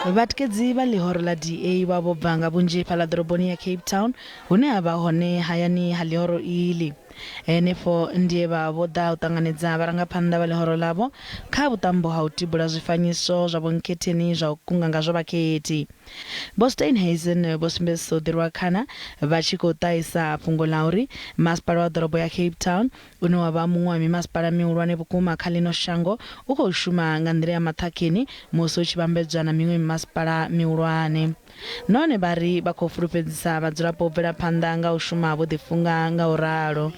Vhatikedzi vha Lihoro la DA vha vho bva nga vhunzhi fhaḽa doroboni ya Cape Town hune ha vha hone hayani ha Lihoro iḽi. Henefho ndiye vha vho ḓa u ṱanganedza vharangaphanḓa vha Lihoro ḽavho kha vhuṱambo ha u tibula zwifanyiso zwa vho-Nkhetheni zwa u kunga nga zwa vhakhethi. Vho-Steenhuisen vho sumbedzisa u ḓirwa khana vha tshi khou ṱahisa fhungo ḽa uri masipala wa ḓorobo ya Cape Town une wa vha muṅwe wa mimasipala mihulwane vhukuma kha lino shango u khou shuma nga nḓila ya maṱhakheni musi u tshi vhambedzwa na miṅwe mimasipala mihulwane. Nahone vha ri vha khou fulufhedzisa vhadzulapo u bvela phanḓa nga u shuma vho ḓifunga nga u ralo.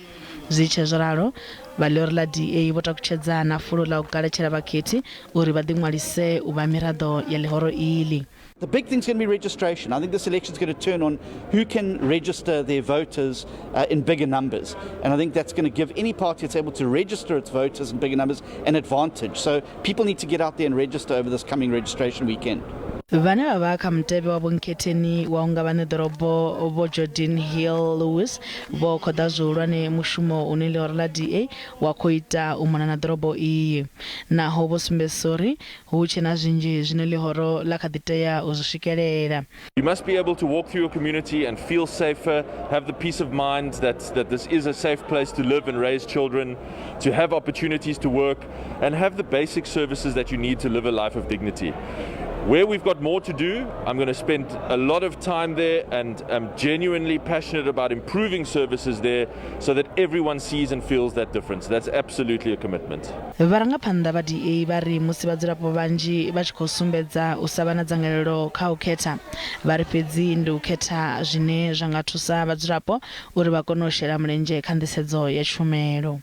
Zwi tshe zwo ralo vha Lihoro la DA vho takutshedza na fulo ḽa u galetshela vhakhethi uri vha ḓiṅwalise u vha miraḓo ya Lihoro iḽi. The big thing's going to be registration. I think this election's going to turn on who can register their voters in bigger numbers. And I think that's going to give any party that's able to register its voters in bigger numbers an advantage. So people need to get out there and register over this coming registration weekend. Vhane vha vha kha mutevhe wa vho-Nkhetheni wa unga vha nedorobo vho-Geordin Hill Lewis vho khoḓa zwihulwane mushumo une Lihoro la DA wa khou ita u mona na ḓorobo iyi. Naho vho sumbedzisa uri hu tshe na zwinzhi zwine Lihoro ḽa kha ḓi tea u zwi swikelela. You must be able to walk through your community and feel safer, have the peace of mind that this is a safe place to live and raise children, to have opportunities to work and have the basic services that you need to live a life of dignity. Where we've got more to do, I'm going to spend a lot of time there, and I'm genuinely passionate about improving services there so that everyone sees and feels that difference. That's absolutely a commitment. Vharangaphanḓa vha DA vha ri musi vhadzulapo vhanzhi vha tshi khou sumbedza u sa vha na dzangalelo kha u khetha, vha ri fhedzi ndi u khetha zwine zwa nga thusa vhadzulapo uri vha kone u shela mulenzhe kha nḓisedzo ya tshumelo.